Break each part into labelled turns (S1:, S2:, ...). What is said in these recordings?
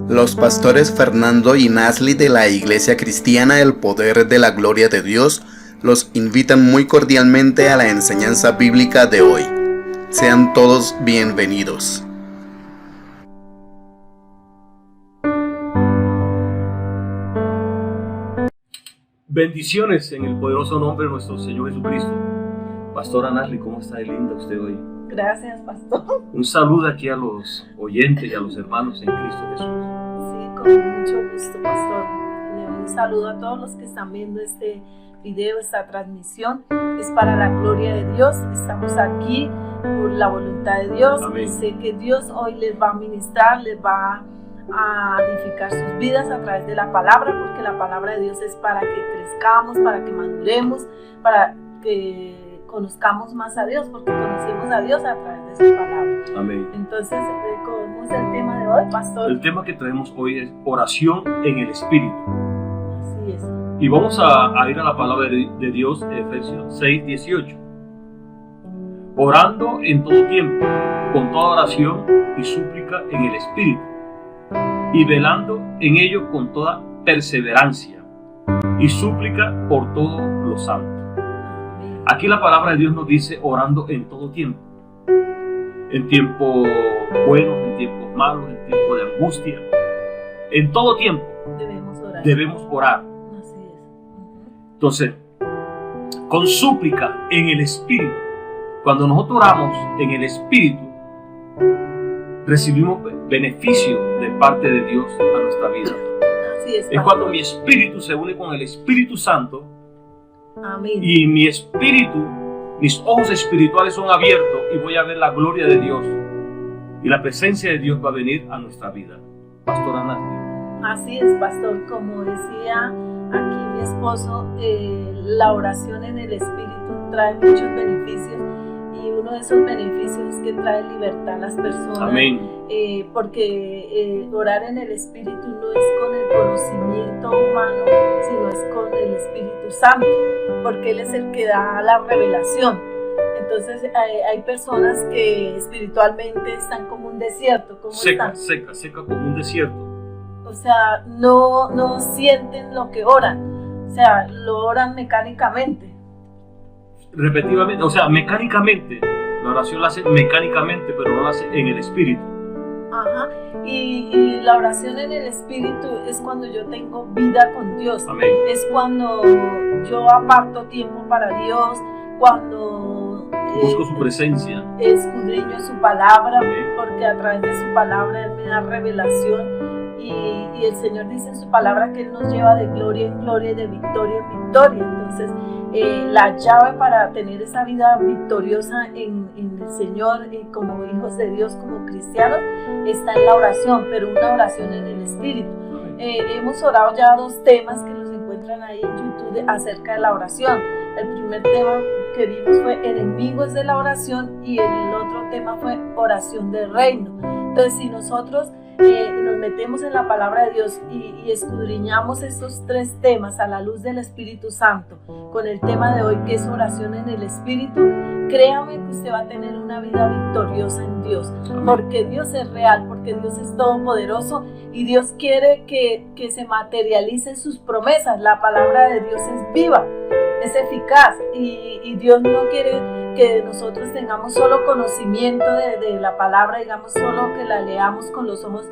S1: Los pastores Fernando y Nasli de la Iglesia Cristiana El Poder de la Gloria de Dios los invitan muy cordialmente a la enseñanza bíblica de hoy. Sean todos bienvenidos.
S2: Bendiciones en el poderoso nombre de nuestro Señor Jesucristo. Pastora Nasli, ¿cómo está de linda usted hoy?
S3: Gracias, pastor.
S2: Un saludo aquí a los oyentes y a los hermanos en Cristo Jesús.
S3: Sí, con mucho gusto, pastor. Le doy un saludo a todos los que están viendo este video, esta transmisión. Es para la gloria de Dios. Estamos aquí por la voluntad de Dios.
S2: Amén.
S3: Y sé que Dios hoy les va a ministrar, les va a edificar sus vidas a través de la palabra, porque la palabra de Dios es para que crezcamos, para que maduremos, para que conozcamos más a Dios, porque conocemos a Dios a través de su palabra.
S2: Amén.
S3: Entonces, ¿cómo es el tema de hoy, pastor?
S2: El tema que traemos hoy es oración en el Espíritu.
S3: Así es.
S2: Y vamos a ir a la palabra de Dios, Efesios 6:18. Orando en todo tiempo, con toda oración y súplica en el Espíritu, y velando en ello con toda perseverancia y súplica por todos los santos. Aquí la palabra de Dios nos dice orando en todo tiempo. En tiempos buenos, en tiempos malos, en tiempos de angustia. En todo tiempo debemos orar.
S3: Así es.
S2: Entonces, con súplica en el Espíritu. Cuando nosotros oramos en el Espíritu, recibimos beneficio de parte de Dios a nuestra vida.
S3: Así es.
S2: Es cuando mi espíritu se une con el Espíritu Santo.
S3: Amén.
S2: Y mi espíritu, mis ojos espirituales son abiertos y voy a ver la gloria de Dios. Y la presencia de Dios va a venir a nuestra vida. Pastora Nasli.
S3: Así es, pastor. Como decía aquí mi esposo, la oración en el Espíritu trae muchos beneficios. Y uno de esos beneficios es que trae libertad a las personas.
S2: Amén.
S3: Porque orar en el Espíritu no es con el conocimiento humano, sino es con el Espíritu Santo, porque Él es el que da la revelación. Entonces hay personas que espiritualmente están como un desierto.
S2: Seca como un desierto.
S3: O sea, no sienten lo que oran. O sea, lo oran mecánicamente.
S2: Repetitivamente, o sea, mecánicamente. La oración la hace mecánicamente, pero no la hace en el Espíritu.
S3: Ajá. Y la oración en el Espíritu es cuando yo tengo vida con Dios.
S2: Amén.
S3: Es cuando yo aparto tiempo para Dios, cuando
S2: busco su presencia,
S3: escudriño su palabra.
S2: Amén.
S3: Porque a través de su palabra Él me da revelación. Y el Señor dice en su palabra que Él nos lleva de gloria en gloria y de victoria en victoria. Entonces, la llave para tener esa vida victoriosa en el Señor, como hijos de Dios, como cristianos, está en la oración, pero una oración en el Espíritu. Hemos orado ya 2 temas que los encuentran ahí en YouTube acerca de la oración. El primer tema que vimos fue enemigos de la oración y el otro tema fue oración del reino. Entonces, si nosotros nos metemos en la palabra de Dios y escudriñamos estos 3 temas a la luz del Espíritu Santo, con el tema de hoy que es oración en el Espíritu, créame que usted va a tener una vida victoriosa en Dios, porque Dios es real, porque Dios es todopoderoso y Dios quiere que se materialicen sus promesas. La palabra de Dios es viva, es eficaz y Dios no quiere que nosotros tengamos solo conocimiento de la palabra, digamos solo que la leamos con los ojos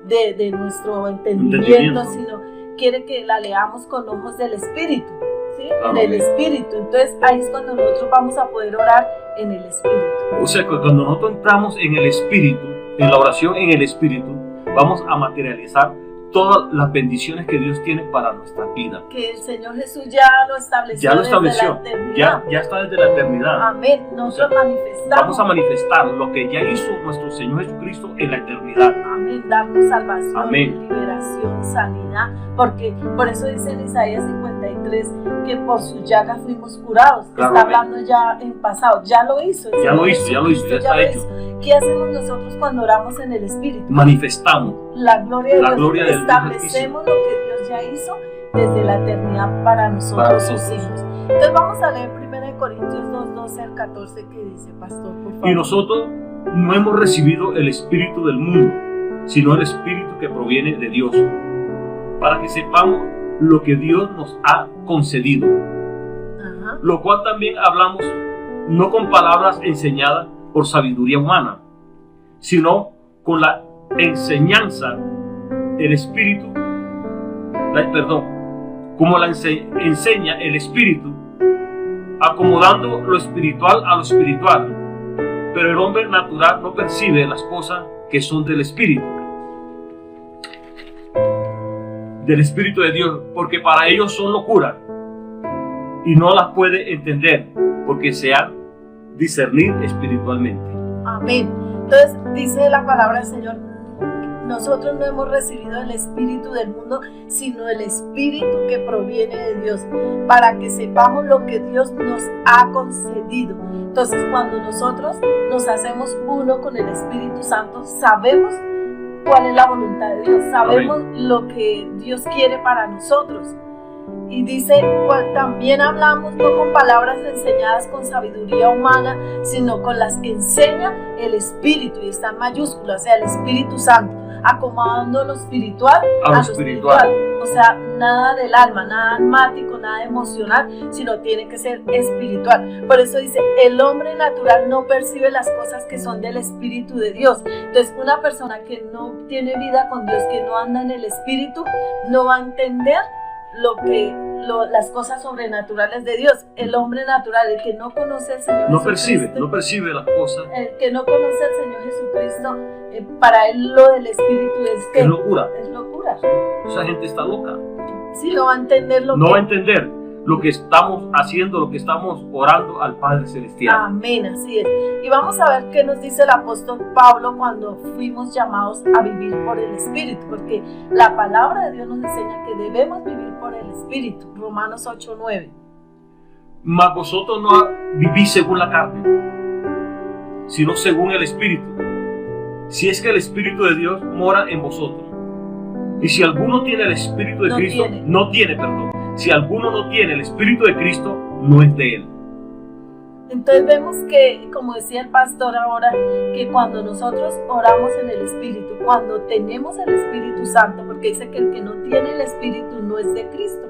S3: de nuestro entendimiento, sino quiere que la leamos con ojos del Espíritu, ¿sí? En el Espíritu. Entonces ahí es cuando nosotros vamos a poder orar en el Espíritu.
S2: O sea, cuando nosotros entramos en el Espíritu, en la oración en el Espíritu, vamos a materializar todas las bendiciones que Dios tiene para nuestra vida.
S3: Que el Señor Jesús ya lo estableció, desde la eternidad.
S2: Ya está desde la eternidad.
S3: Amén. Nosotros manifestamos.
S2: Vamos a manifestar lo que ya hizo nuestro Señor Jesucristo en la eternidad.
S3: Amén. Darnos salvación,
S2: Amén.
S3: Liberación, sanidad. Porque por eso dice en Isaías 53 que por su llaga fuimos curados.
S2: Claro,
S3: está
S2: amén.
S3: hablando ya en pasado. Ya lo hizo.
S2: Ya lo hizo, ya está hecho.
S3: ¿Qué hacemos nosotros cuando oramos en el Espíritu?
S2: Manifestamos
S3: la gloria de Dios.
S2: Del
S3: Establecemos lo que Dios ya hizo desde la eternidad para nosotros, sus hijos. Entonces vamos a leer 1 Corintios 2, 12 al 14 que dice, pastor, por favor.
S2: Y nosotros no hemos recibido el espíritu del mundo, sino el Espíritu espíritu que proviene de Dios, para que sepamos lo que Dios nos ha concedido.
S3: Ajá.
S2: Lo cual también hablamos no con palabras enseñadas por sabiduría humana, sino con la enseñanza del Espíritu, como la enseña el Espíritu, acomodando lo espiritual a lo espiritual. Pero el hombre natural no percibe las cosas que son del Espíritu de Dios, porque para ellos son locura y no las puede entender, porque se han discernir espiritualmente.
S3: Amén. Entonces dice la palabra del Señor, nosotros no hemos recibido el espíritu del mundo, sino el espíritu que proviene de Dios, para que sepamos lo que Dios nos ha concedido. Entonces, cuando nosotros nos hacemos uno con el Espíritu Santo, sabemos cuál es la voluntad de Dios, sabemos lo que Dios quiere para nosotros. Y dice, también hablamos no con palabras enseñadas con sabiduría humana, sino con las que enseña el Espíritu, y está en mayúsculas, o sea, el Espíritu Santo, acomodando lo espiritual a lo espiritual. O sea, nada del alma, nada almático, nada emocional, sino tiene que ser espiritual. Por eso dice, el hombre natural no percibe las cosas que son del Espíritu de Dios. Entonces, una persona que no tiene vida con Dios, que no anda en el Espíritu, no va a entender las cosas sobrenaturales de Dios. El hombre natural, el que no conoce al Señor
S2: no percibe las cosas.
S3: El que no conoce al Señor Jesucristo, para él lo del Espíritu es
S2: locura.
S3: Es locura.
S2: Esa gente está loca.
S3: Sí, no va a entender
S2: no va a entender lo que estamos haciendo, lo que estamos orando al Padre Celestial.
S3: Amén, así es. Y vamos a ver qué nos dice el apóstol Pablo cuando fuimos llamados a vivir por el Espíritu, porque la palabra de Dios nos enseña que debemos vivir por el Espíritu. Romanos 8:9.
S2: Mas vosotros no vivís según la carne, sino según el Espíritu, si es que el Espíritu de Dios mora en vosotros. Y si alguno tiene el Espíritu de Cristo, si alguno no tiene el Espíritu de Cristo, no es de él.
S3: Entonces vemos que, como decía el pastor ahora, que cuando nosotros oramos en el Espíritu, cuando tenemos el Espíritu Santo, porque dice que el que no tiene el Espíritu no es de Cristo,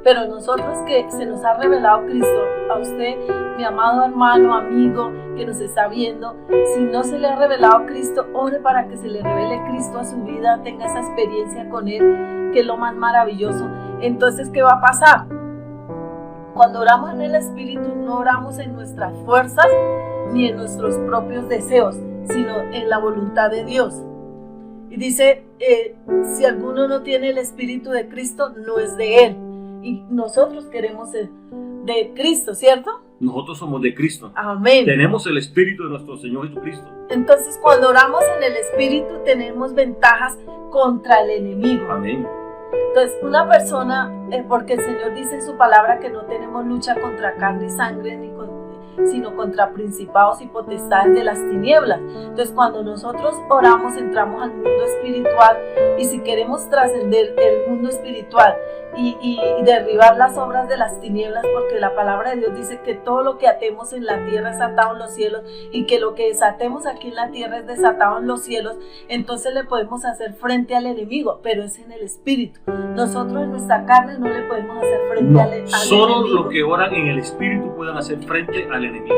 S3: pero nosotros que se nos ha revelado Cristo, a usted, mi amado hermano, amigo, que nos está viendo, si no se le ha revelado Cristo, ore para que se le revele Cristo a su vida, tenga esa experiencia con Él, que es lo más maravilloso. Entonces, ¿qué va a pasar? Cuando oramos en el Espíritu, no oramos en nuestras fuerzas ni en nuestros propios deseos, sino en la voluntad de Dios. Y dice, si alguno no tiene el Espíritu de Cristo, no es de Él. Y nosotros queremos ser de Cristo, ¿cierto?
S2: Nosotros somos de Cristo.
S3: Amén.
S2: Tenemos el Espíritu de nuestro Señor Jesucristo.
S3: Entonces, cuando oramos en el Espíritu, tenemos ventajas contra el enemigo.
S2: Amén.
S3: Entonces, una persona, porque el Señor dice en su palabra que no tenemos lucha contra carne y sangre, sino contra principados y potestades de las tinieblas. Entonces, cuando nosotros oramos, entramos al mundo espiritual, y si queremos trascender el mundo espiritual y derribar las obras de las tinieblas, porque la palabra de Dios dice que todo lo que atemos en la tierra es atado en los cielos, y que lo que desatemos aquí en la tierra es desatado en los cielos, entonces le podemos hacer frente al enemigo, pero es en el Espíritu. Nosotros en nuestra carne no le podemos hacer frente al enemigo.
S2: Solo los que oran en el Espíritu pueden hacer frente al enemigo.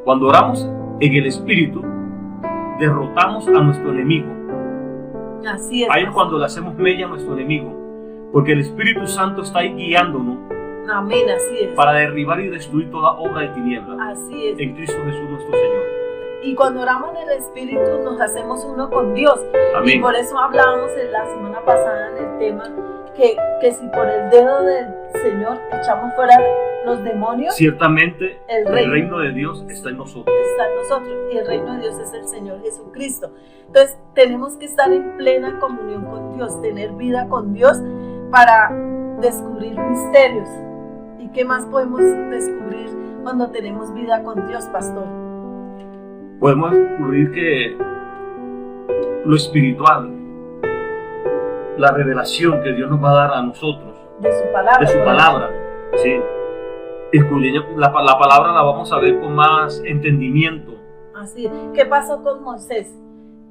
S2: Cuando oramos en el Espíritu, derrotamos a nuestro enemigo.
S3: Así es.
S2: Ahí es cuando le hacemos mella a nuestro enemigo, porque el Espíritu Santo está ahí guiándonos.
S3: Amén, así es.
S2: Para derribar y destruir toda obra de tinieblas.
S3: Así es.
S2: En Cristo Jesús nuestro Señor.
S3: Y cuando oramos en el Espíritu, nos hacemos uno con Dios.
S2: Amén.
S3: Y por eso hablábamos la semana pasada en el tema que si por el dedo del Señor echamos fuera los demonios,
S2: ciertamente el reino de Dios está en nosotros.
S3: Está en nosotros, y el reino de Dios es el Señor Jesucristo. Entonces tenemos que estar en plena comunión con Dios, tener vida con Dios para descubrir misterios. ¿Y qué más podemos descubrir cuando tenemos vida con Dios, pastor?
S2: Podemos descubrir que lo espiritual, la revelación que Dios nos va a dar a nosotros
S3: de su palabra,
S2: sí. La palabra la vamos a ver con más entendimiento.
S3: Así es. ¿Qué pasó con Moisés?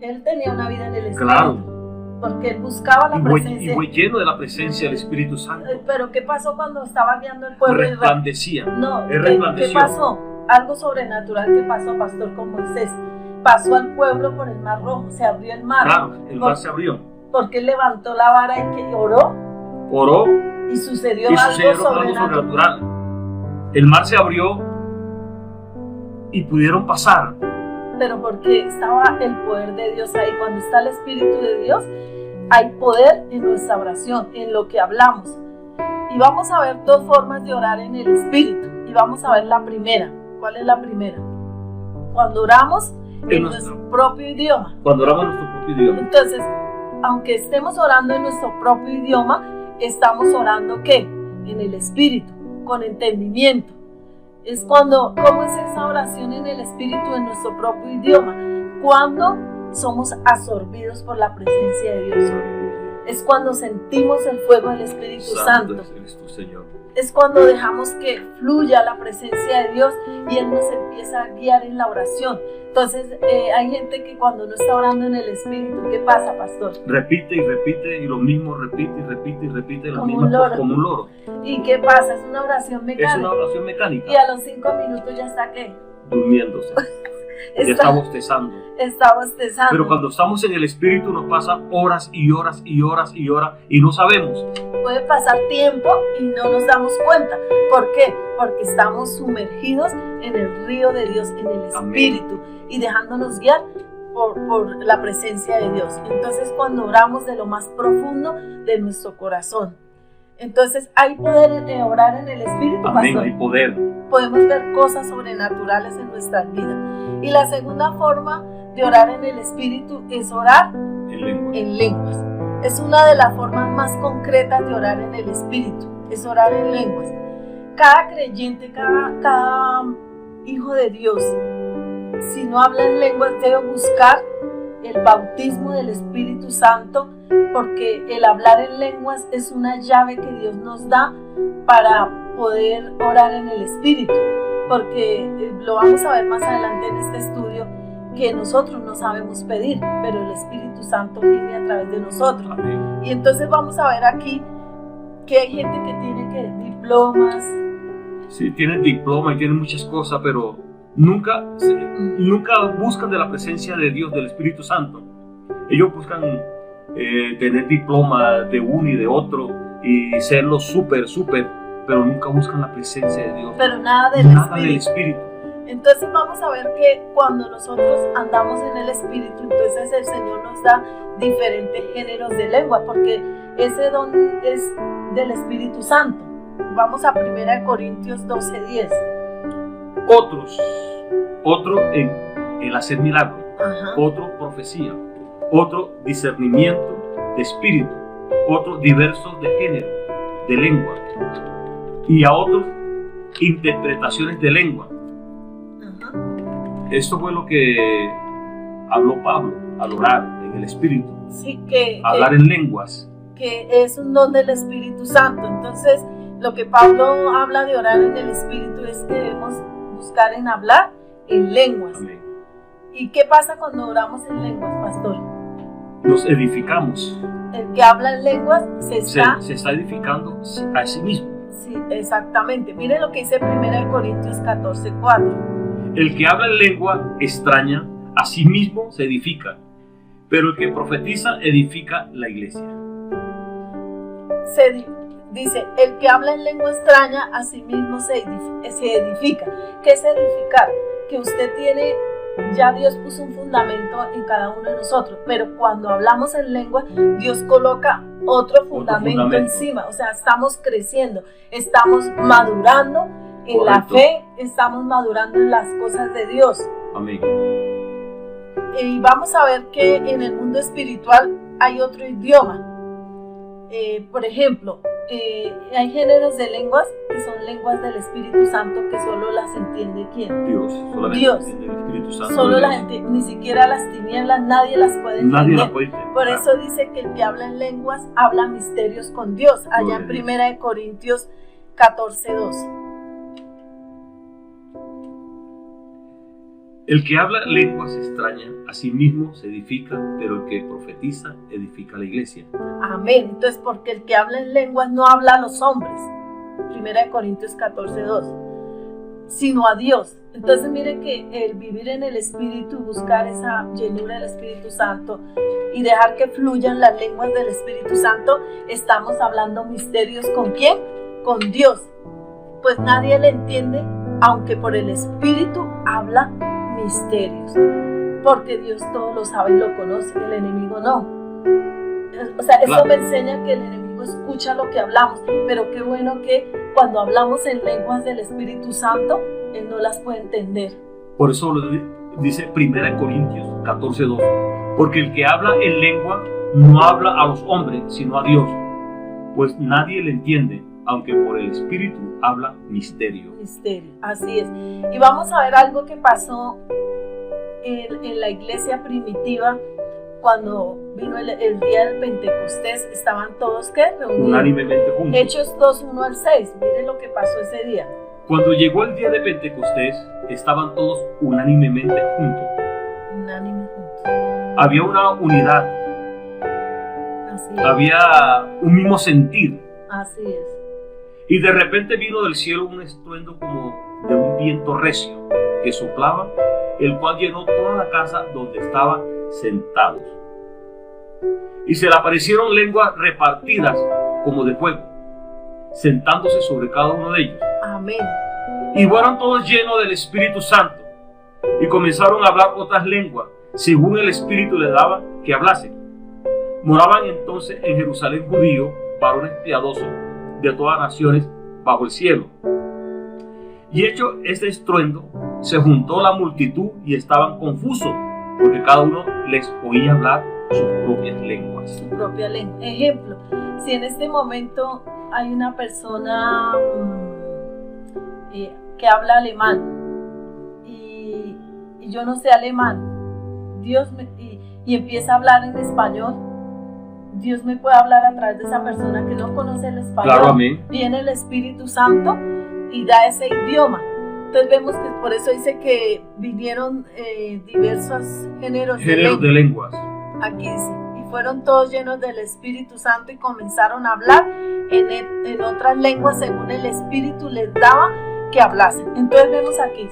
S3: Él tenía una vida en el Espíritu.
S2: Claro.
S3: Porque él buscaba la presencia.
S2: Y fue lleno de la presencia del Espíritu Santo.
S3: Pero ¿qué pasó cuando estaba guiando el pueblo?
S2: Resplandecía.
S3: No,
S2: resplandeció.
S3: ¿qué pasó? Algo sobrenatural que pasó, pastor, con Moisés. Pasó al pueblo por el Mar Rojo, se abrió el mar.
S2: Claro, el mar se abrió.
S3: Porque él levantó la vara y que oró.
S2: Oró.
S3: Y sucedió
S2: algo
S3: sobrenatural.
S2: El mar se abrió y pudieron pasar.
S3: Pero porque estaba el poder de Dios ahí. Cuando está el Espíritu de Dios, hay poder en nuestra oración, en lo que hablamos. Y vamos a ver dos formas de orar en el Espíritu. Y vamos a ver la primera. ¿Cuál es la primera? Cuando oramos en nuestro propio idioma.
S2: Cuando oramos en nuestro propio idioma.
S3: Entonces, aunque estemos orando en nuestro propio idioma, estamos orando ¿qué? En el Espíritu, con entendimiento. Es cuando, ¿cómo es esa oración en el Espíritu en nuestro propio idioma? Cuando somos absorbidos por la presencia de Dios. Es cuando sentimos el fuego del Espíritu Santo.
S2: Es tu Señor.
S3: Es cuando dejamos que fluya la presencia de Dios y Él nos empieza a guiar en la oración. Entonces, hay gente que cuando no está orando en el Espíritu, ¿qué pasa, pastor?
S2: Repite y repite y lo mismo, repite y repite y repite las
S3: como
S2: mismas cosas, como un loro.
S3: ¿Y qué pasa? Es una oración mecánica.
S2: Es una oración mecánica.
S3: Y a los 5 minutos ya está, ¿qué?
S2: Durmiéndose. Ya está bostezando.
S3: Está bostezando.
S2: Pero cuando estamos en el Espíritu nos pasa horas y horas y horas y horas y no sabemos.
S3: Puede pasar tiempo y no nos damos cuenta. ¿Por qué? Porque estamos sumergidos en el río de Dios, en el Espíritu. Amén. Y dejándonos guiar por la presencia de Dios. Entonces cuando oramos de lo más profundo de nuestro corazón. Entonces hay poder en orar en el Espíritu.
S2: Amén,
S3: pastor.
S2: hay poder.
S3: Podemos ver cosas sobrenaturales en nuestras vidas. Y la segunda forma de orar en el Espíritu es orar en lenguas. Es una de las formas más concretas de orar en el Espíritu, es orar en lenguas. Cada creyente, cada hijo de Dios, si no habla en lenguas, debe buscar el bautismo del Espíritu Santo, porque el hablar en lenguas es una llave que Dios nos da para poder orar en el Espíritu, porque lo vamos a ver más adelante en este estudio, que nosotros no sabemos pedir, pero el Espíritu Santo viene a través de nosotros. Amén. Y entonces vamos a ver aquí que hay gente que tiene diplomas.
S2: Sí, tienen diploma y tienen muchas cosas, pero nunca buscan de la presencia de Dios, del Espíritu Santo. Ellos buscan tener diploma de uno y de otro y serlo súper, pero nunca buscan la presencia de Dios.
S3: Pero nada del Espíritu. Entonces vamos a ver que cuando nosotros andamos en el Espíritu, entonces el Señor nos da diferentes géneros de lengua, porque ese don es del Espíritu Santo. Vamos a 1 Corintios 12:10.
S2: Otro en el hacer milagros, otro profecía, otro discernimiento de espíritu, otro diversos de género, de lengua, y a otros interpretaciones de lengua. Esto fue lo que habló Pablo al orar en el Espíritu.
S3: Sí,
S2: hablar en lenguas.
S3: Que es un don del Espíritu Santo. Entonces, lo que Pablo habla de orar en el Espíritu es que debemos buscar en hablar en lenguas.
S2: Amén.
S3: ¿Y qué pasa cuando oramos en lenguas, pastor?
S2: Nos edificamos.
S3: El que habla en lenguas se
S2: está edificando a sí mismo.
S3: Sí, exactamente. Miren lo que dice 1 Corintios 14:4.
S2: El que habla en lengua extraña a sí mismo se edifica, pero el que profetiza edifica la iglesia.
S3: Dice, el que habla en lengua extraña a sí mismo se edifica. ¿Qué es edificar? Que usted ya Dios puso un fundamento en cada uno de nosotros, pero cuando hablamos en lengua, Dios coloca otro fundamento encima. O sea, estamos creciendo, estamos madurando en la fe, estamos madurando en las cosas de Dios.
S2: Amén.
S3: Y vamos a ver que en el mundo espiritual hay otro idioma. Por ejemplo, hay géneros de lenguas que son lenguas del Espíritu Santo, que solo las entiende ¿quién?
S2: Dios.
S3: Dios.
S2: El Espíritu Santo.
S3: Solo la gente, ni siquiera las tinieblas, nadie las puede entender.
S2: Nadie las puede entender.
S3: Por eso dice que el que habla en lenguas habla misterios con Dios. Allá en 1 Corintios 14:2.
S2: El que habla lenguas extrañas a sí mismo se edifica, pero el que profetiza edifica la iglesia.
S3: Amén. Entonces, porque el que habla en lenguas no habla a los hombres. 1 Corintios 14:2. Sino a Dios. Entonces mire que el vivir en el Espíritu, buscar esa llenura del Espíritu Santo y dejar que fluyan las lenguas del Espíritu Santo, estamos hablando misterios. ¿Con quién? Con Dios. Pues nadie le entiende, aunque por el Espíritu habla misterios, porque Dios todo lo sabe y lo conoce, el enemigo no. O sea, eso
S2: Claro.
S3: me enseña que el enemigo escucha lo que hablamos, pero qué bueno que cuando hablamos en lenguas del Espíritu Santo, él no las puede entender.
S2: Por eso lo dice 1 Corintios 14:2. Porque el que habla en lengua no habla a los hombres, sino a Dios, pues nadie le entiende, aunque por el Espíritu habla misterio.
S3: Misterio, así es. Y vamos a ver algo que pasó en la iglesia primitiva cuando vino el día del Pentecostés. Estaban todos, ¿qué? Reunidos.
S2: Unánimemente juntos.
S3: Hechos 2:1-6. Miren lo que pasó ese día.
S2: Cuando llegó el día de Pentecostés, estaban todos unánimemente juntos.
S3: Unánime juntos.
S2: Había una unidad,
S3: Así es.
S2: había un mismo sentir.
S3: Así es.
S2: Y de repente vino del cielo un estruendo como de un viento recio que soplaba, el cual llenó toda la casa donde estaban sentados. Y se le aparecieron lenguas repartidas como de fuego, sentándose sobre cada uno de ellos.
S3: Amén.
S2: Y fueron todos llenos del Espíritu Santo y comenzaron a hablar otras lenguas, según el Espíritu les daba que hablasen. Moraban entonces en Jerusalén judíos, varones piadosos de todas naciones bajo el cielo. Y hecho este estruendo, se juntó la multitud y estaban confusos, porque cada uno les oía hablar sus propias lenguas.
S3: Su propia lengua. Ejemplo, si en este momento hay una persona que habla alemán y yo no sé alemán, y empieza a hablar en español, Dios me puede hablar a través de esa persona que no conoce el español.
S2: Claro, amén.
S3: Viene el Espíritu Santo y da ese idioma. Entonces vemos que por eso dice que vinieron diversos géneros
S2: Géneros de lenguas.
S3: Aquí dice, y fueron todos llenos del Espíritu Santo y comenzaron a hablar en otras lenguas según el Espíritu les daba que hablasen. Entonces vemos aquí,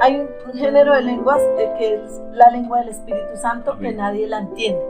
S3: hay un género de lenguas que es la lengua del Espíritu Santo. Amén. Que nadie la entiende,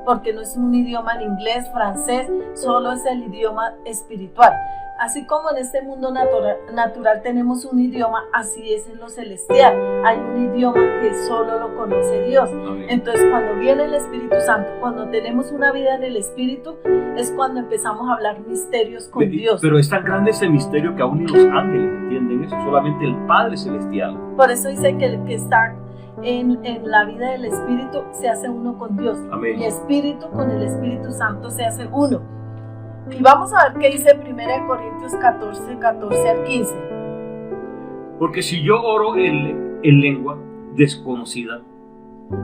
S3: porque no es un idioma en inglés, francés, solo es el idioma espiritual. Así como en este mundo natural tenemos un idioma, así es en lo celestial. Hay un idioma que solo lo conoce Dios.
S2: Amén.
S3: Entonces, cuando viene el Espíritu Santo, cuando tenemos una vida en el Espíritu, es cuando empezamos a hablar misterios con Dios.
S2: Pero es tan grande ese misterio que aún ni los ángeles entienden eso, solamente el Padre Celestial.
S3: Por eso dice que el que está en la vida del Espíritu se hace uno con Dios.
S2: Amén.
S3: Mi espíritu con el Espíritu Santo se hace uno. Y vamos a ver qué dice 1 Corintios 14:14-15.
S2: Porque si yo oro en lengua desconocida,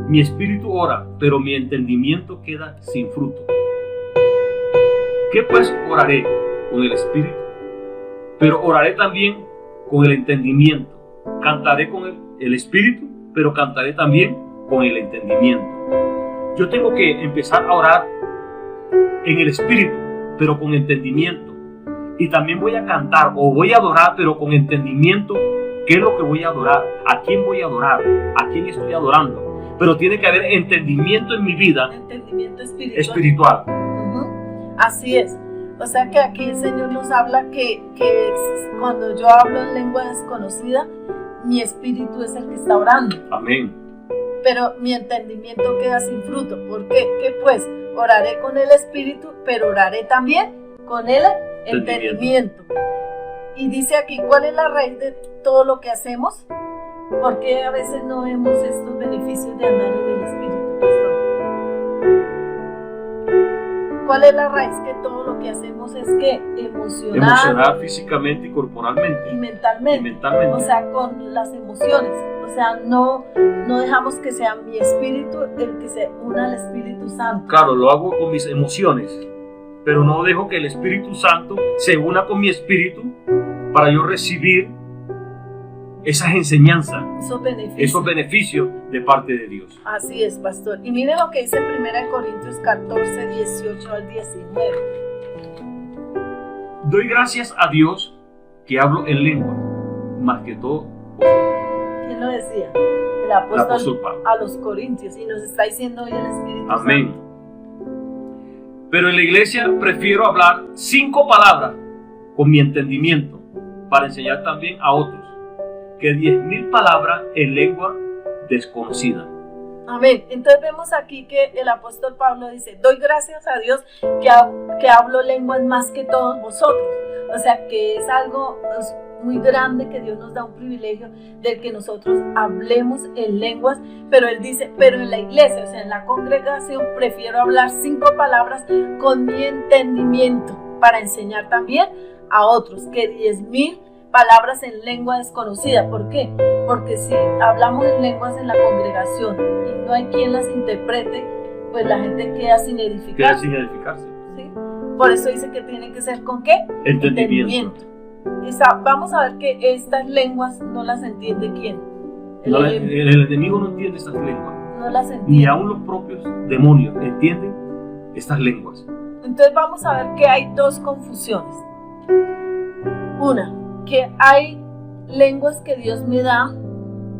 S2: mi espíritu ora, pero mi entendimiento queda sin fruto. ¿Qué pues oraré? Con el espíritu, pero oraré también con el entendimiento. Cantaré con el espíritu, pero cantaré también con el entendimiento. Yo tengo que empezar a orar en el espíritu, pero con entendimiento. Y también voy a cantar o voy a adorar, pero con entendimiento. ¿Qué es lo que voy a adorar? ¿A quién voy a adorar? ¿A quién estoy adorando? Pero tiene que haber entendimiento en mi vida.
S3: Entendimiento
S2: espiritual.
S3: Así es. O sea que aquí el Señor nos habla que cuando yo hablo en lengua desconocida, mi espíritu es el que está orando.
S2: Amén.
S3: Pero mi entendimiento queda sin fruto. ¿Por qué? Que pues oraré con el espíritu, pero oraré también con el entendimiento. Y dice aquí, ¿cuál es la raíz de todo lo que hacemos? Porque a veces no vemos estos beneficios de andar en el espíritu, pastor. ¿Cuál es la raíz? Que todo lo que hacemos es que emocional,
S2: físicamente y corporalmente.
S3: Y mentalmente. O sea, con las emociones. O sea, no dejamos que sea mi espíritu el que se una al Espíritu Santo.
S2: Claro, lo hago con mis emociones, pero no dejo que el Espíritu Santo se una con mi espíritu para yo recibir esas enseñanzas,
S3: esos
S2: beneficios de parte de Dios.
S3: Así es, pastor. Y mire lo que dice 1 Corintios 14, 18 al 19.
S2: Doy gracias a Dios que hablo en lengua, más que todo.
S3: ¿Quién lo decía? El apóstol
S2: Pablo.
S3: A los Corintios, y nos está diciendo hoy el Espíritu
S2: Amén.
S3: Santo.
S2: Pero en la iglesia prefiero hablar 5 palabras con mi entendimiento para enseñar también a otros que 10.000 palabras en lengua desconocida.
S3: Amén. Entonces vemos aquí que el apóstol Pablo dice, doy gracias a Dios que hablo lenguas más que todos vosotros. O sea que es algo muy grande que Dios nos da un privilegio del que nosotros hablemos en lenguas, pero él dice, pero en la iglesia, o sea en la congregación prefiero hablar 5 palabras con mi entendimiento para enseñar también a otros que 10.000 palabras en lengua desconocida. ¿Por qué? Porque si hablamos en lenguas en la congregación y no hay quien las interprete, pues la gente queda sin edificarse.
S2: Queda sin edificarse.
S3: ¿Sí? Por eso dice que tiene que ser ¿con qué?
S2: Entendimiento.
S3: Vamos a ver que estas lenguas no las entiende ¿quién?
S2: El enemigo no entiende estas lenguas.
S3: No las entiende.
S2: Ni aún los propios demonios entienden estas lenguas.
S3: Entonces vamos a ver que hay 2 confusiones. Una, que hay lenguas que Dios me da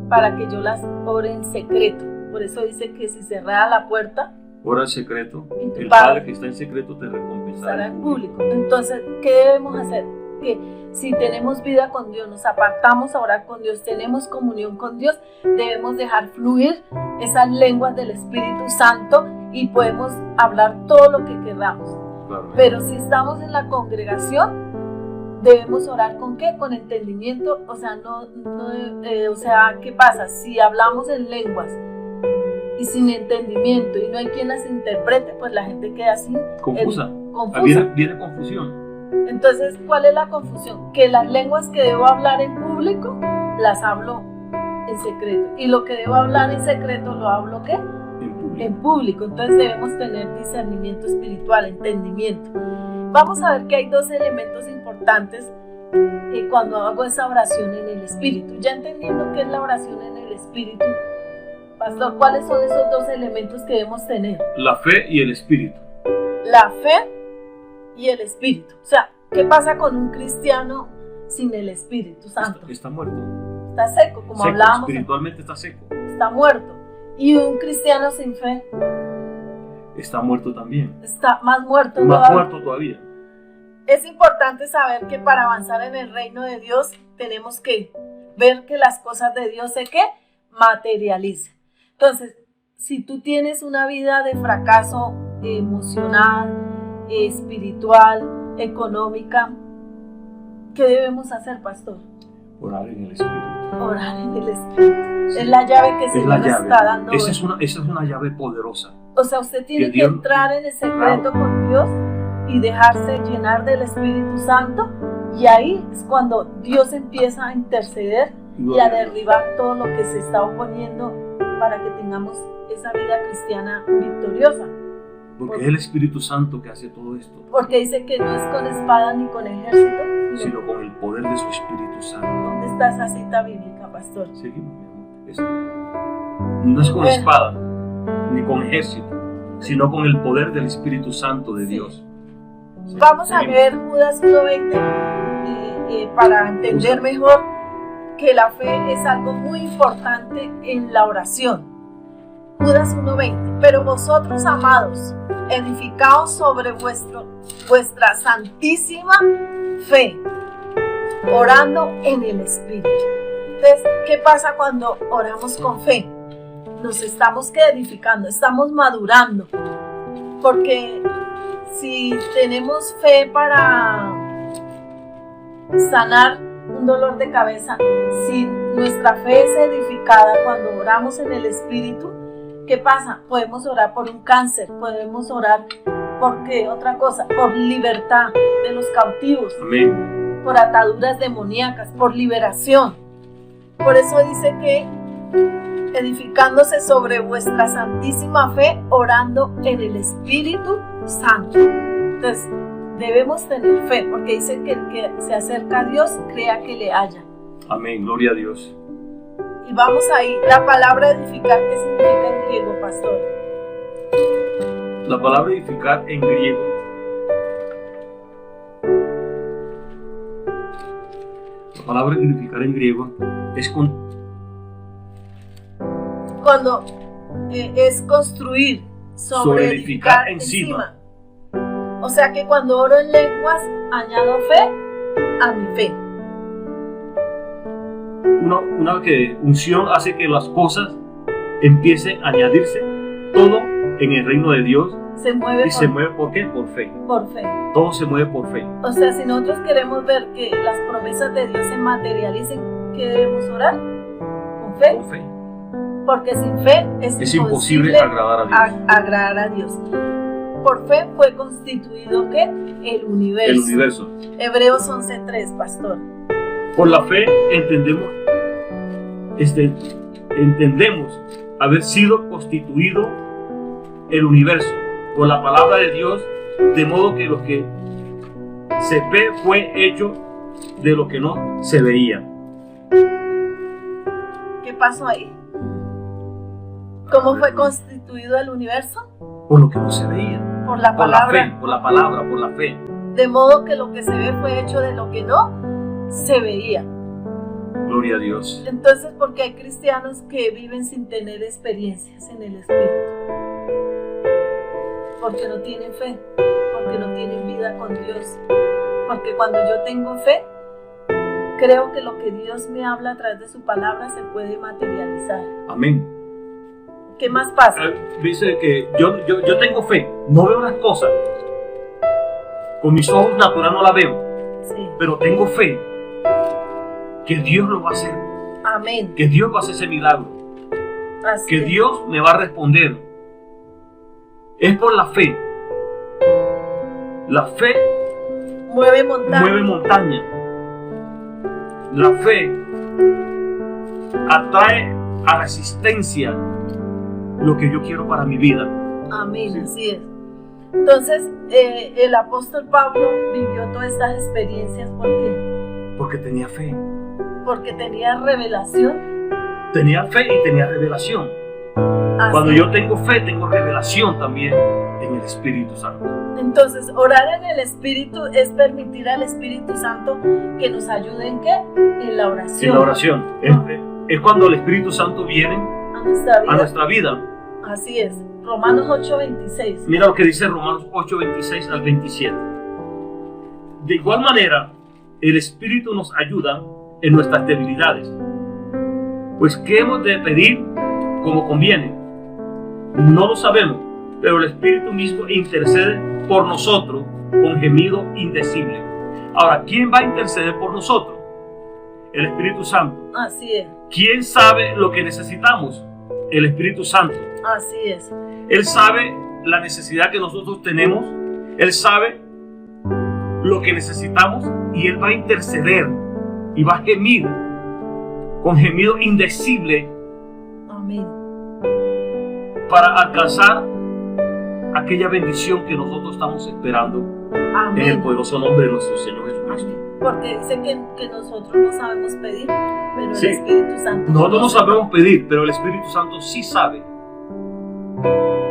S3: para que yo las ore en secreto. Por eso dice que si cerrara la puerta,
S2: ora en secreto, el
S3: Padre
S2: Padre que está en secreto te recompensará
S3: en público. Entonces, ¿qué debemos hacer? Que si tenemos vida con Dios, nos apartamos a orar con Dios, tenemos comunión con Dios, debemos dejar fluir esas lenguas del Espíritu Santo y podemos hablar todo lo que queramos.
S2: Claro.
S3: Pero si estamos en la congregación, debemos orar ¿con qué? Con entendimiento. O sea, o sea, ¿qué pasa? Si hablamos en lenguas y sin entendimiento y no hay quien las interprete, pues la gente queda así
S2: confusa. Viene confusión.
S3: Entonces, ¿cuál es la confusión? Que las lenguas que debo hablar en público las hablo en secreto, y lo que debo hablar en secreto lo hablo ¿qué? En público. Entonces debemos tener discernimiento espiritual, entendimiento. Vamos a ver que hay 2 elementos importantes cuando hago esa oración en el Espíritu. Ya entendiendo qué es la oración en el Espíritu, pastor, ¿cuáles son esos 2 elementos que debemos tener?
S2: La fe y el Espíritu.
S3: La fe y el Espíritu. O sea, ¿qué pasa con un cristiano sin el Espíritu Santo?
S2: Está muerto.
S3: Está seco, como hablábamos.
S2: Espiritualmente está seco.
S3: Está muerto. Y un cristiano sin fe
S2: está muerto también.
S3: Está más muerto.
S2: Más muerto todavía.
S3: Es importante saber que para avanzar en el reino de Dios tenemos que ver que las cosas de Dios se materialicen. Entonces, si tú tienes una vida de fracaso emocional, espiritual, económica, ¿qué debemos hacer, pastor?
S2: Orar en el Espíritu.
S3: Orar en el Espíritu. Sí. Es la llave que el Señor nos está dando.
S2: Esa es una llave poderosa.
S3: O sea, usted tiene que entrar en el secreto con Dios y dejarse llenar del Espíritu Santo, y ahí es cuando Dios empieza a interceder y a derribar todo lo que se está oponiendo para que tengamos esa vida cristiana victoriosa.
S2: Porque es el Espíritu Santo que hace todo esto.
S3: Porque dice que no es con espada ni con ejército,
S2: sino con el poder de su Espíritu Santo.
S3: ¿Dónde está esa cita bíblica, pastor?
S2: Seguimos, mi amor. No es con espada ni con ejército, sino con el poder del Espíritu Santo de Dios. Sí.
S3: Vamos a ver Judas 1:20 para entender mejor que la fe es algo muy importante en la oración. Judas 1:20. Pero vosotros, amados, edificaos sobre vuestra santísima fe, orando en el Espíritu. Entonces, ¿qué pasa cuando oramos con fe? Nos estamos edificando, estamos madurando, porque si tenemos fe para sanar un dolor de cabeza, si nuestra fe es edificada cuando oramos en el Espíritu, ¿qué pasa? Podemos orar por un cáncer, podemos orar por ¿qué? Otra cosa, por libertad de los cautivos.
S2: Amén.
S3: Por ataduras demoníacas, por liberación. Por eso dice que edificándose sobre vuestra santísima fe, orando en el Espíritu Santo. Entonces, debemos tener fe, porque dice que el que se acerca a Dios, crea que le halla.
S2: Amén, gloria a Dios.
S3: Y vamos ahí, la palabra edificar, ¿qué significa en griego, pastor?
S2: La palabra edificar en griego es
S3: cuando es construir, sobre edificar
S2: encima.
S3: O sea que cuando oro en lenguas, añado fe a mi fe.
S2: Una que unción hace que las cosas empiecen a añadirse, todo en el reino de Dios
S3: Se mueve
S2: ¿por qué? Por fe.
S3: Por fe.
S2: Todo se mueve por fe.
S3: O sea, si nosotros queremos ver que las promesas de Dios se materialicen, ¿qué debemos orar? Con fe.
S2: Con fe.
S3: Porque sin fe es
S2: imposible
S3: agradar a Dios. Por fe fue constituido ¿qué? El universo. Hebreos 11:3, pastor.
S2: Por la fe entendemos haber sido constituido el universo por la palabra de Dios, de modo que lo que se ve fue hecho de lo que no se veía.
S3: ¿Qué pasó ahí? ¿Cómo fue constituido el universo?
S2: Por lo que no se veía.
S3: Por la palabra.
S2: Por la fe.
S3: De modo que lo que se ve fue hecho de lo que no se veía.
S2: Gloria a Dios.
S3: Entonces, porque hay cristianos que viven sin tener experiencias en el Espíritu. Porque no tienen fe, porque no tienen vida con Dios. Porque cuando yo tengo fe, creo que lo que Dios me habla a través de su palabra se puede materializar.
S2: Amén.
S3: ¿Qué más pasa?
S2: Dice que yo tengo fe, no veo las cosas. Con mis ojos naturales no la veo.
S3: Sí.
S2: Pero tengo fe que Dios lo va a hacer.
S3: Amén.
S2: Que Dios va a hacer ese milagro.
S3: Así
S2: que
S3: es.
S2: Dios me va a responder. Es por la fe. La fe
S3: mueve
S2: montaña. La fe atrae a la existencia lo que yo quiero para mi vida.
S3: Amén, así es. Entonces, el apóstol Pablo vivió todas estas experiencias. ¿Por qué?
S2: Porque tenía fe.
S3: Porque tenía revelación.
S2: Tenía fe y tenía revelación.
S3: Así.
S2: Cuando yo tengo fe, tengo revelación también en el Espíritu Santo.
S3: Entonces, orar en el Espíritu es permitir al Espíritu Santo que nos ayude ¿en qué? En la oración.
S2: En la oración. Es cuando el Espíritu Santo viene a nuestra vida.
S3: Así es. Romanos 8:26.
S2: Mira lo que dice Romanos 8:26 al 27. De igual manera, el Espíritu nos ayuda en nuestras debilidades. Pues, ¿qué hemos de pedir como conviene? No lo sabemos, pero el Espíritu mismo intercede por nosotros con gemido indecible. Ahora, ¿quién va a interceder por nosotros? El Espíritu Santo.
S3: Así es.
S2: ¿Quién sabe lo que necesitamos? El Espíritu Santo.
S3: Así es.
S2: Él sabe la necesidad que nosotros tenemos. Él sabe lo que necesitamos y Él va a interceder y va a gemir con gemido indecible.
S3: Amén.
S2: Para alcanzar aquella bendición que nosotros estamos esperando.
S3: Amén.
S2: En el poderoso nombre de nuestro Señor Jesucristo.
S3: Amén. Porque dice que nosotros no sabemos pedir, pero
S2: Sí.
S3: el Espíritu Santo.
S2: Nosotros no sabemos pedir, pero el Espíritu Santo sí sabe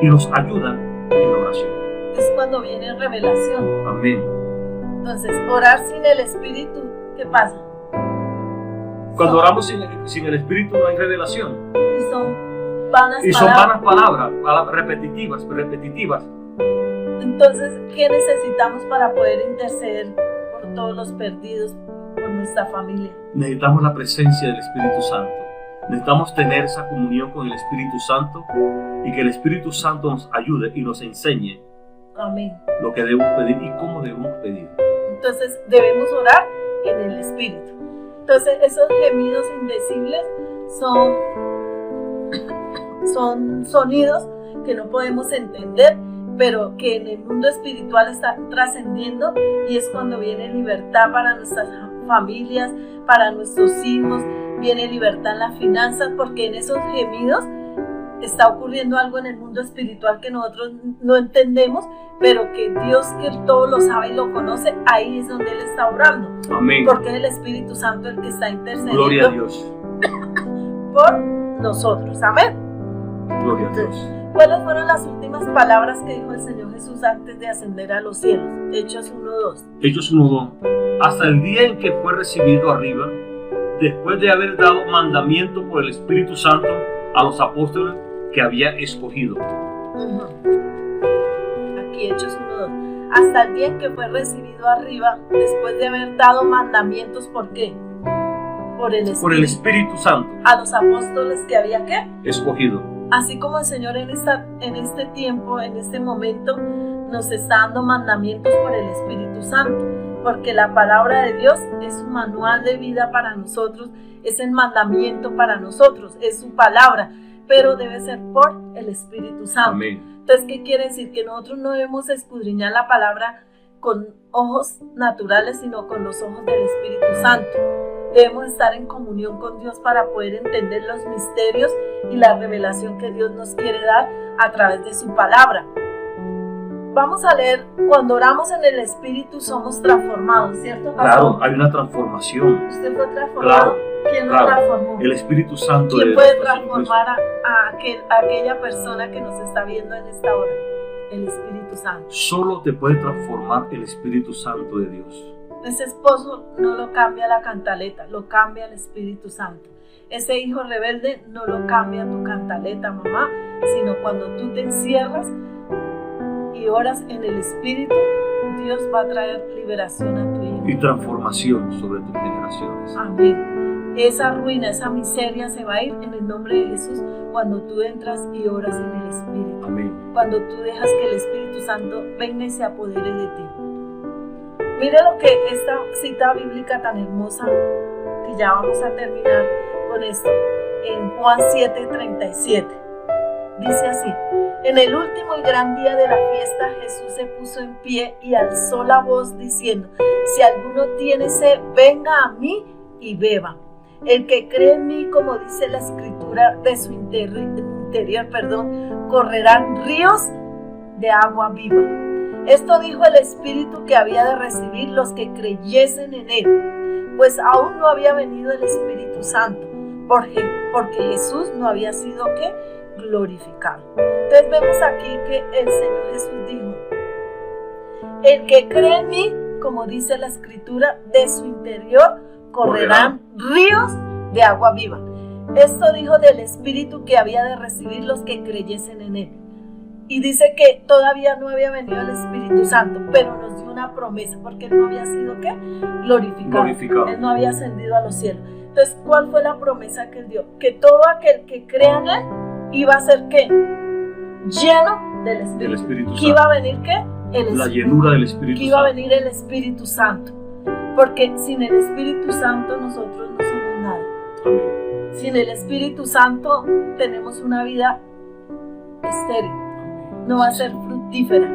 S2: y nos ayuda en la oración.
S3: Es cuando viene revelación.
S2: Amén.
S3: Entonces, orar sin el Espíritu, ¿qué pasa?
S2: Cuando oramos sin el Espíritu no hay revelación.
S3: Y son vanas
S2: Y son
S3: palabras.
S2: vanas palabras repetitivas.
S3: Entonces, ¿qué necesitamos para poder interceder por todos los perdidos, por nuestra familia?
S2: Necesitamos la presencia del Espíritu Santo. Necesitamos tener esa comunión con el Espíritu Santo y que el Espíritu Santo nos ayude y nos enseñe
S3: Amén.
S2: lo que debemos pedir y cómo debemos pedir.
S3: Entonces, debemos orar en el Espíritu. Entonces, esos gemidos indecibles son sonidos que no podemos entender, pero que en el mundo espiritual están trascendiendo, y es cuando viene libertad para nuestras familias, para nuestros hijos, viene libertad en las finanzas, porque en esos gemidos está ocurriendo algo en el mundo espiritual que nosotros no entendemos, pero que Dios, que todo lo sabe y lo conoce, ahí es donde Él está obrando.
S2: Amén.
S3: Porque es el Espíritu Santo el que está intercediendo
S2: Gloria a Dios.
S3: por nosotros. Amén.
S2: Gloria a Dios.
S3: ¿Cuáles fueron las últimas palabras que dijo el Señor Jesús antes de ascender a los cielos? Hechos 1:2.
S2: Hechos 1:2. Hasta el día en que fue recibido arriba, después de haber dado mandamiento por el Espíritu Santo a los apóstoles que había escogido.
S3: Aquí Hechos 1:2. Hasta el día en que fue recibido arriba, después de haber dado mandamientos, ¿por qué? Por el
S2: Espíritu Santo.
S3: A los apóstoles que había, ¿qué?
S2: Escogido.
S3: Así como el Señor en este tiempo, en este momento, nos está dando mandamientos por el Espíritu Santo, porque la palabra de Dios es un manual de vida para nosotros, es el mandamiento para nosotros, es su palabra, pero debe ser por el Espíritu Santo.
S2: Amén.
S3: Entonces, ¿qué quiere decir? Que nosotros no debemos escudriñar la palabra con ojos naturales, sino con los ojos del Espíritu Santo. Debemos estar en comunión con Dios para poder entender los misterios y la revelación que Dios nos quiere dar a través de su palabra. Vamos a leer, cuando oramos en el Espíritu somos transformados, ¿cierto, pastor?
S2: Claro, hay una transformación.
S3: ¿Usted fue transformado?
S2: Claro,
S3: ¿Quién lo
S2: claro.
S3: transformó?
S2: El Espíritu Santo.
S3: ¿Quién
S2: de
S3: puede
S2: nuestro Señor
S3: transformar a aquella persona que nos está viendo en esta hora? El Espíritu Santo.
S2: Solo te puede transformar el Espíritu Santo de Dios.
S3: Ese esposo no lo cambia la cantaleta, lo cambia el Espíritu Santo. Ese hijo rebelde no lo cambia tu cantaleta, mamá, sino cuando tú te encierras y oras en el Espíritu, Dios va a traer liberación a tu hijo.
S2: Y transformación sobre tus generaciones.
S3: Amén. Esa ruina, esa miseria se va a ir en el nombre de Jesús cuando tú entras y oras en el Espíritu.
S2: Amén.
S3: Cuando tú dejas que el Espíritu Santo venga y se apodere de ti. Mire lo que esta cita bíblica tan hermosa, que ya vamos a terminar con esto, en Juan 7:37. Dice así: en el último y gran día de la fiesta, Jesús se puso en pie y alzó la voz diciendo: si alguno tiene sed, venga a mí y beba. El que cree en mí, como dice la Escritura, de su interior, correrán ríos de agua viva. Esto dijo el Espíritu que había de recibir los que creyesen en Él, pues aún no había venido el Espíritu Santo, porque Jesús no había sido glorificado. Entonces vemos aquí que el Señor Jesús dijo: el que cree en mí, como dice la Escritura, de su interior correrán ríos de agua viva. Esto dijo del Espíritu que había de recibir los que creyesen en Él. Y dice que todavía no había venido el Espíritu Santo, pero nos dio una promesa, porque Él no había sido glorificado. Él no había ascendido a los cielos. Entonces, ¿cuál fue la promesa que Él dio? Que todo aquel que crea en Él iba a ser lleno del Espíritu. ¿Que iba a venir
S2: la llenura del Espíritu Santo.
S3: Que iba a venir el Espíritu Santo. Porque sin el Espíritu Santo nosotros no somos nada.
S2: Amén.
S3: Sin el Espíritu Santo tenemos una vida estéril. No va a ser fructífera.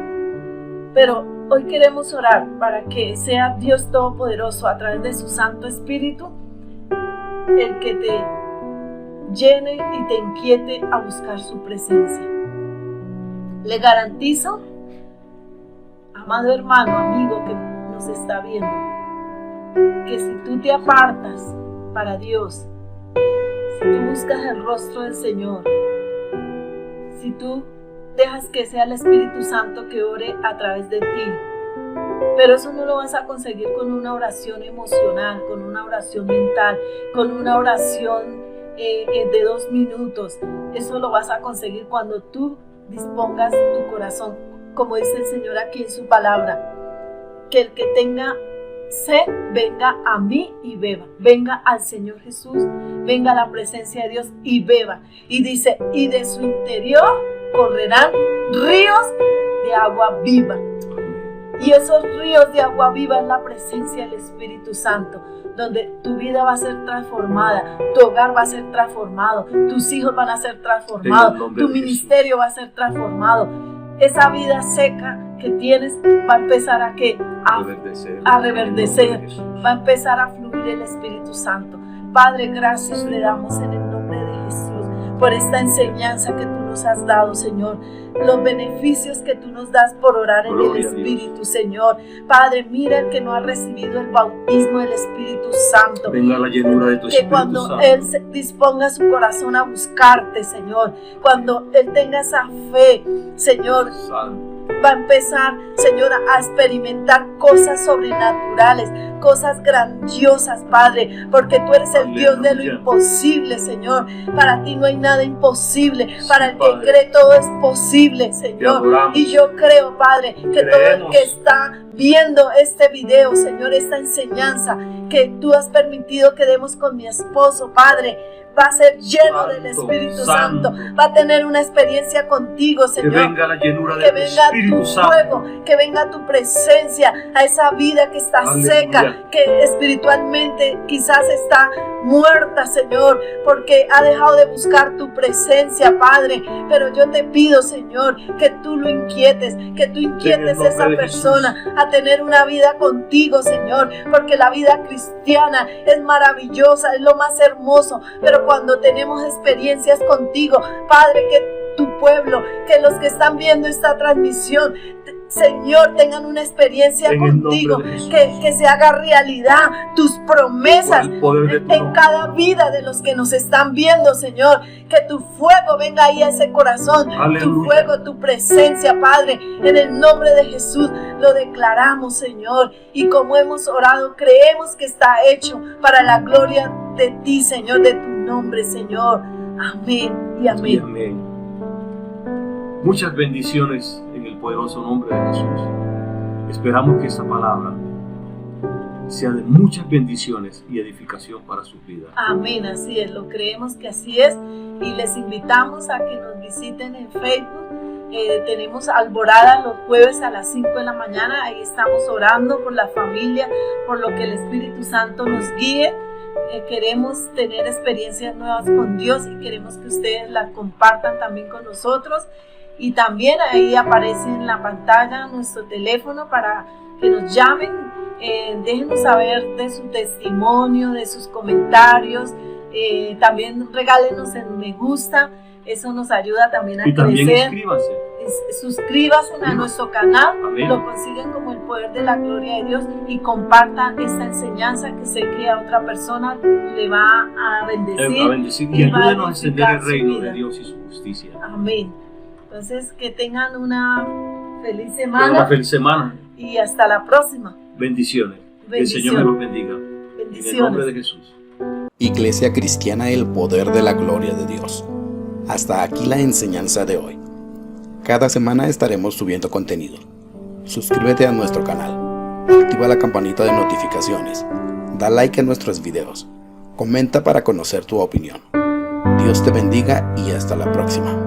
S3: Pero hoy queremos orar para que sea Dios Todopoderoso a través de su Santo Espíritu el que te llene y te inquiete a buscar su presencia. Le garantizo, amado hermano, amigo que nos está viendo, que si tú te apartas para Dios, si tú buscas el rostro del Señor, si tú dejas que sea el Espíritu Santo que ore a través de ti, pero eso no lo vas a conseguir con una oración emocional, con una oración mental, con una oración de 2 minutos. Eso lo vas a conseguir cuando tú dispongas tu corazón, como dice el Señor aquí en su palabra, que el que tenga sed, venga a mí y beba. Venga al Señor Jesús, venga a la presencia de Dios y beba. Y dice, y de su interior correrán ríos de agua viva. Y esos ríos de agua viva es la presencia del Espíritu Santo, donde tu vida va a ser transformada, tu hogar va a ser transformado, tus hijos van a ser transformados, tu ministerio va a ser transformado. Esa vida seca que tienes va a empezar a reverdecer, va a empezar a fluir el Espíritu Santo. Padre, gracias le damos en el nombre de Jesús, por esta enseñanza que tú nos has dado, Señor. Los beneficios que tú nos das por orar en el Espíritu, Señor. Padre, mira el que no ha recibido el bautismo del Espíritu Santo.
S2: Venga la llenura de tu
S3: Que
S2: Espíritu
S3: cuando
S2: Santo.
S3: Él disponga su corazón a buscarte, Señor, cuando Él tenga esa fe, Señor,
S2: Santo.
S3: va a empezar, Señor, a experimentar cosas sobrenaturales, cosas grandiosas, Padre, porque tú eres el Dios de lo
S2: Aleluya.
S3: imposible, Señor. Para ti no hay nada imposible.
S2: Sí,
S3: Para el que
S2: Padre.
S3: cree todo es posible,
S2: Te
S3: Señor.
S2: adoramos.
S3: Y yo creo, Padre, que todo el
S2: Creemos.
S3: que está viendo este video, Señor, esta enseñanza que tú has permitido que demos con mi esposo, Padre, va a ser lleno
S2: Santo,
S3: del Espíritu
S2: Santo.
S3: Santo. Va a tener una experiencia contigo,
S2: Que
S3: Señor.
S2: venga la llenura
S3: Que
S2: de tu
S3: venga
S2: Espíritu
S3: tu
S2: Santo.
S3: fuego, que venga tu presencia a esa vida que está
S2: Aleluya.
S3: seca, que espiritualmente quizás está muerta, Señor, porque ha dejado de buscar tu presencia, Padre. Pero yo te pido, Señor, que tú lo inquietes, que tú inquietes a esa
S2: nombre de
S3: persona a tener una vida contigo, Señor, porque la vida cristiana es maravillosa, es lo más hermoso, pero cuando tenemos experiencias contigo, Padre, que tu pueblo, que los que están viendo esta transmisión, Señor, tengan una experiencia
S2: En el nombre
S3: contigo,
S2: de Jesús.
S3: que se haga realidad tus promesas
S2: Por el poder de tu
S3: en
S2: nombre.
S3: cada vida de los que nos están viendo, Señor. Que tu fuego venga ahí a ese corazón, tu
S2: Aleluya.
S3: fuego, tu presencia, Padre. En el nombre de Jesús lo declaramos, Señor. Y como hemos orado, creemos que está hecho para la gloria de ti, Señor, de tu nombre, Señor. Amén y
S2: Y
S3: amén.
S2: amén. Muchas bendiciones en el poderoso nombre de Jesús. Esperamos que esta palabra sea de muchas bendiciones y edificación para sus vidas.
S3: Amén, así es, lo creemos que así es y les invitamos a que nos visiten en Facebook. Tenemos Alborada los jueves a las 5 de la mañana, ahí estamos orando por la familia, por lo que el Espíritu Santo nos guíe. Queremos tener experiencias nuevas con Dios y queremos que ustedes las compartan también con nosotros. Y también ahí aparece en la pantalla nuestro teléfono para que nos llamen, déjenos saber de su testimonio, de sus comentarios, también regálenos en me gusta, eso nos ayuda también a
S2: Y también
S3: crecer.
S2: inscríbanse.
S3: Suscríbanse a nuestro canal,
S2: Amén.
S3: lo consiguen como el poder de la gloria de Dios y compartan esta enseñanza que sé que a otra persona le va a bendecir.
S2: A bendecir y
S3: y va a
S2: ayúdenos a extender el
S3: edificar su
S2: reino de
S3: vida.
S2: Dios y su justicia.
S3: Amén. Entonces, que tengan una feliz
S2: Una
S3: semana
S2: feliz semana.
S3: y hasta la próxima.
S2: Bendiciones. Que el Señor me los bendiga. En el nombre de
S3: Bendiciones.
S2: Jesús.
S1: Iglesia Cristiana El Poder de la Gloria de Dios. Hasta aquí la enseñanza de hoy. Cada semana estaremos subiendo contenido. Suscríbete a nuestro canal. Activa la campanita de notificaciones. Da like a nuestros videos. Comenta para conocer tu opinión. Dios te bendiga y hasta la próxima.